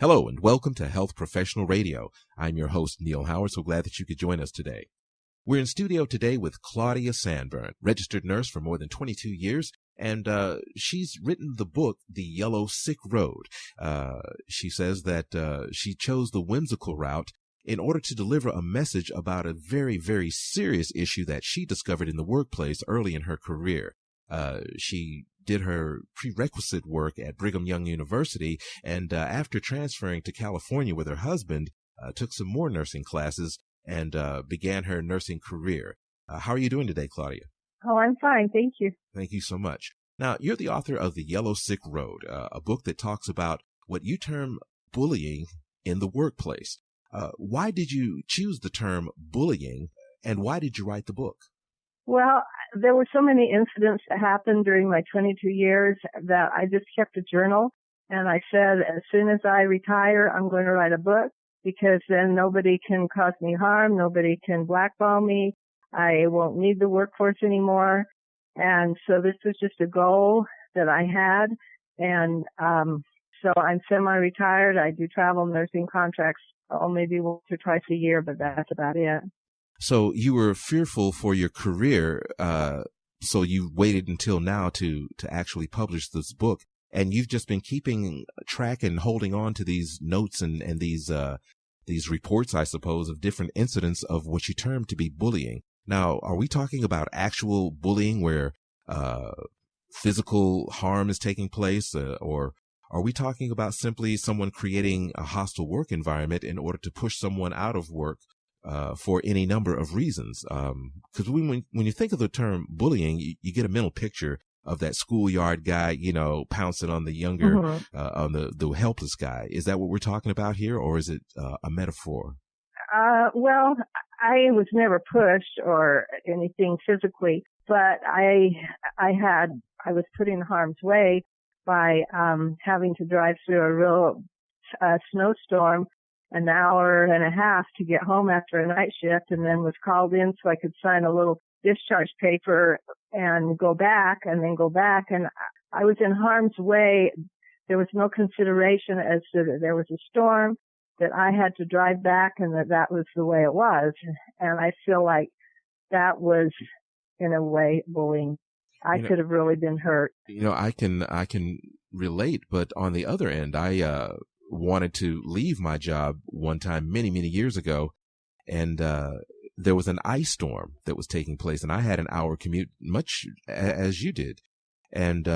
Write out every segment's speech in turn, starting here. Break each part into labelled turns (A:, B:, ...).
A: Hello and welcome to Health Professional Radio. I'm your host, Neal Howard. So glad that you could join us today. We're in studio today with Claudia Sanborn, registered nurse for more than 22 years, and she's written the book, The Yellow Sick Road. She says that she chose the whimsical route in order to deliver a message about a very, very serious issue that she discovered in the workplace early in her career. She did her prerequisite work at Brigham Young University, and after transferring to California with her husband, took some more nursing classes and began her nursing career. How are you doing today, Claudia?
B: Oh, I'm fine. Thank you.
A: Thank you so much. Now, you're the author of The Yellow Sick Road, a book that talks about what you term bullying in the workplace. Why did you choose the term bullying, and why did you write the book?
B: Well, there were so many incidents that happened during my 22 years that I just kept a journal. And I said, as soon as I retire, I'm going to write a book because then nobody can cause me harm. Nobody can blackball me. I won't need the workforce anymore. And so this was just a goal that I had. And so I'm semi-retired. I do travel nursing contracts, maybe once or twice a year, but that's about it.
A: So you were fearful for your career, so you waited until now to actually publish this book, and you've just been keeping track and holding on to these notes and these reports, I suppose, of different incidents of what you term to be bullying. Now, are we talking about actual bullying where physical harm is taking place, or are we talking about simply someone creating a hostile work environment in order to push someone out of work? For any number of reasons. Because when you think of the term bullying, you get a mental picture of that schoolyard guy, pouncing on the younger, on the helpless guy. Is that what we're talking about here, or is it a metaphor?
B: Well, I was never pushed or anything physically, but I was put in harm's way by having to drive through a real snowstorm an hour and a half to get home after a night shift, and then was called in so I could sign a little discharge paper and go back. And I was in harm's way. There was no consideration as to that there was a storm, that I had to drive back, and that was the way it was. And I feel like that was, in a way, bullying. I could have really been hurt.
A: I can relate, but on the other end, I wanted to leave my job one time many, many years ago, and there was an ice storm that was taking place, and I had an hour commute, much as you did, and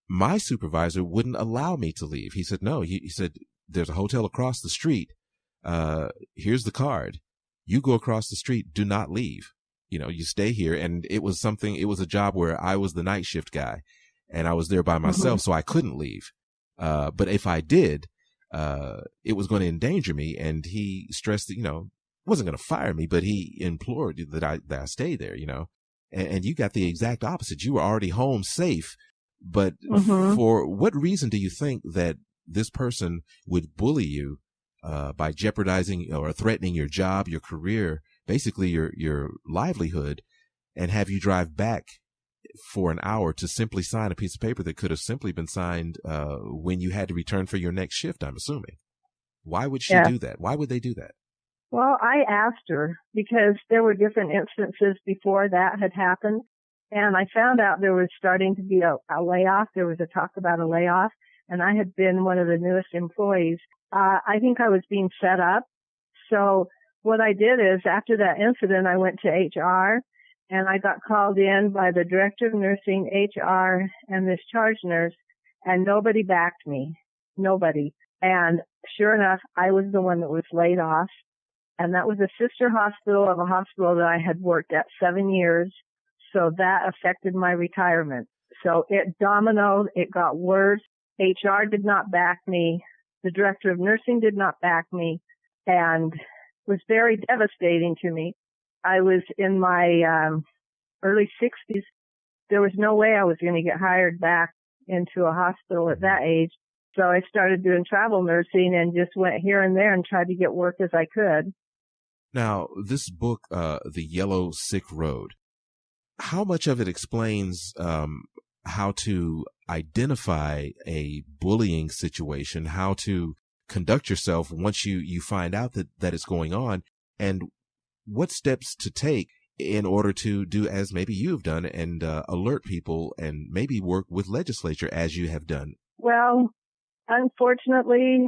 A: my supervisor wouldn't allow me to leave. He said, no, he said, there's a hotel across the street. Here's the card. You go across the street. Do not leave. You stay here. And it was a job where I was the night shift guy, and I was there by myself, so I couldn't leave. But if I did, it was going to endanger me. And he stressed that, wasn't going to fire me, but he implored that I stay there, and you got the exact opposite. You were already home safe. But for what reason do you think that this person would bully you, by jeopardizing or threatening your job, your career, basically your livelihood, and have you drive back for an hour to simply sign a piece of paper that could have simply been signed when you had to return for your next shift, I'm assuming? Why would she do that? Why would they do that?
B: Well, I asked her because there were different instances before that had happened, and I found out there was starting to be a layoff. There was a talk about a layoff, and I had been one of the newest employees. I think I was being set up. So what I did is, after that incident, I went to HR, and I got called in by the director of nursing, HR, and this charge nurse, and nobody backed me. Nobody. And sure enough, I was the one that was laid off. And that was a sister hospital of a hospital that I had worked at 7 years. So that affected my retirement. So it dominoed. It got worse. HR did not back me. The director of nursing did not back me, and was very devastating to me. I was in my early 60s. There was no way I was going to get hired back into a hospital at that age. So I started doing travel nursing and just went here and there and tried to get work as I could.
A: Now, this book, The Yellow Sick Road, how much of it explains how to identify a bullying situation, how to conduct yourself once you find out that it's going on, and what steps to take in order to do as maybe you've done and alert people and maybe work with legislature as you have done?
B: Well, unfortunately,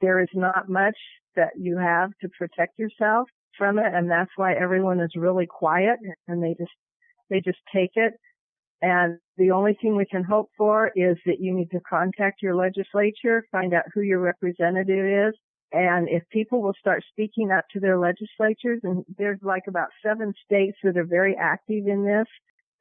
B: there is not much that you have to protect yourself from it, and that's why everyone is really quiet and they just take it. And the only thing we can hope for is that you need to contact your legislature, find out who your representative is. And if people will start speaking up to their legislatures, and there's like about 7 states that are very active in this.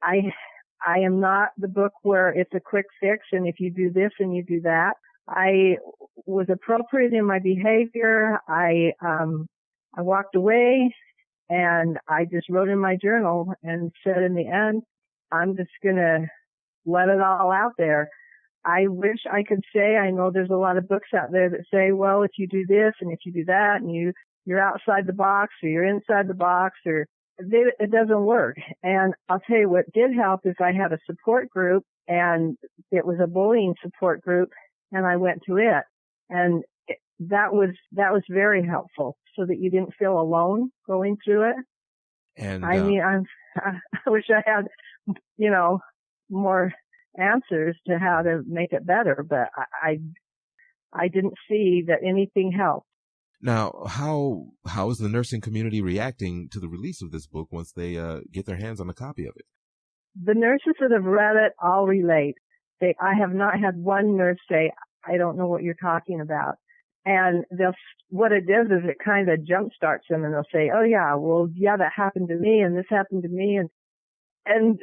B: I am not the book where it's a quick fix and if you do this and you do that. I was appropriate in my behavior. I walked away and I just wrote in my journal and said in the end, I'm just going to let it all out there. I wish I could say, I know there's a lot of books out there that say, well, if you do this and if you do that and you're outside the box or you're inside the box, or it doesn't work. And I'll tell you what did help is I had a support group, and it was a bullying support group, and I went to it. And that was very helpful so that you didn't feel alone going through it.
A: And
B: I mean, I wish I had, more answers to how to make it better, but I didn't see that anything helped.
A: Now, how is the nursing community reacting to the release of this book once they get their hands on a copy of it?
B: The nurses that have read it all relate. I have not had one nurse say, I don't know what you're talking about. And what it does is it kind of jumpstarts them, and they'll say, oh yeah, well, yeah, that happened to me and this happened to me. And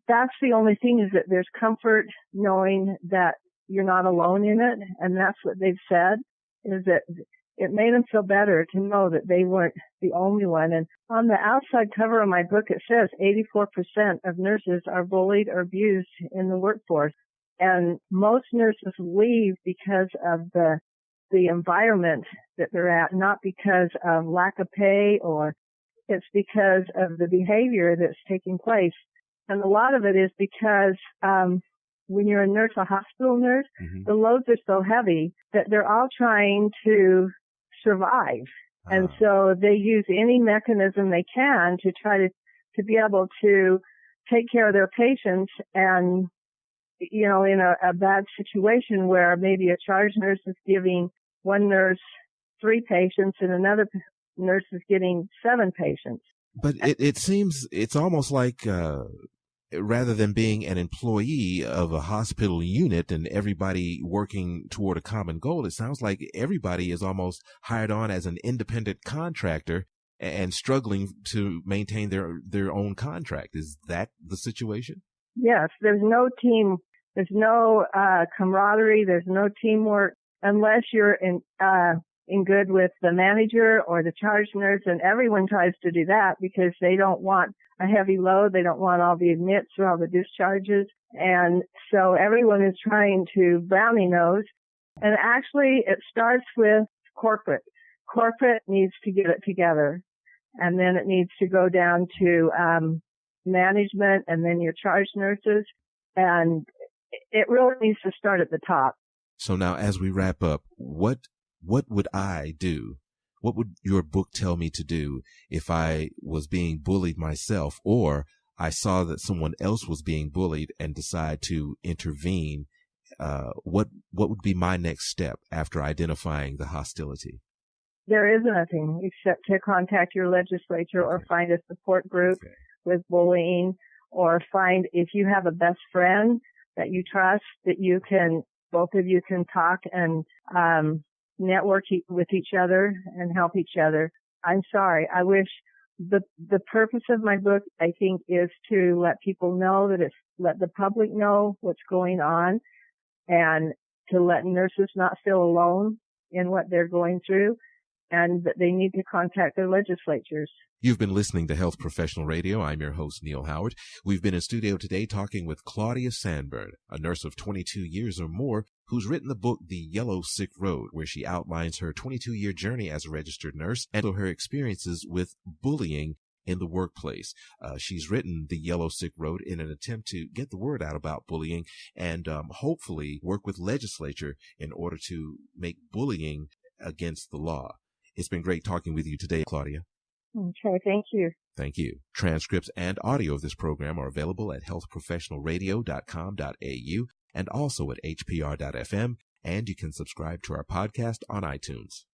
B: that's the only thing, is that there's comfort knowing that you're not alone in it. And that's what they've said, is that it made them feel better to know that they weren't the only one. And on the outside cover of my book, it says 84% of nurses are bullied or abused in the workforce. And most nurses leave because of the environment that they're at, not because of lack of pay, or it's because of the behavior that's taking place. And a lot of it is because when you're a nurse, a hospital nurse, the loads are so heavy that they're all trying to survive. And so they use any mechanism they can to try to be able to take care of their patients. And, in a bad situation where maybe a charge nurse is giving one nurse 3 patients and another nurse is getting 7 patients.
A: But it seems it's almost like rather than being an employee of a hospital unit and everybody working toward a common goal, it sounds like everybody is almost hired on as an independent contractor and struggling to maintain their own contract. Is that the situation? Yes.
B: There's no team. There's no camaraderie. There's no teamwork unless you're in good with the manager or the charge nurse, and everyone tries to do that because they don't want a heavy load. They don't want all the admits or all the discharges. And so everyone is trying to brownie nose. And actually it starts with corporate. Corporate needs to get it together. And then it needs to go down to management and then your charge nurses. And it really needs to start at the top.
A: So now as we wrap up, what would I do? What would your book tell me to do if I was being bullied myself, or I saw that someone else was being bullied and decide to intervene? What would be my next step after identifying the hostility?
B: There is nothing except to contact your legislature or find a support group with bullying, or find, if you have a best friend that you trust, that you can, both of you can talk and network with each other and help each other. I'm sorry. I wish the purpose of my book, I think, is to let people know that let the public know what's going on, and to let nurses not feel alone in what they're going through, and that they need to contact their legislatures.
A: You've been listening to Health Professional Radio. I'm your host, Neal Howard. We've been in studio today talking with Claudia Sanborn, a nurse of 22 years or more, who's written the book, The Yellow Sick Road, where she outlines her 22-year journey as a registered nurse and her experiences with bullying in the workplace. She's written The Yellow Sick Road in an attempt to get the word out about bullying and hopefully work with legislature in order to make bullying against the law. It's been great talking with you today, Claudia.
B: Okay, thank you.
A: Thank you. Transcripts and audio of this program are available at healthprofessionalradio.com.au and also at hpr.fm, and you can subscribe to our podcast on iTunes.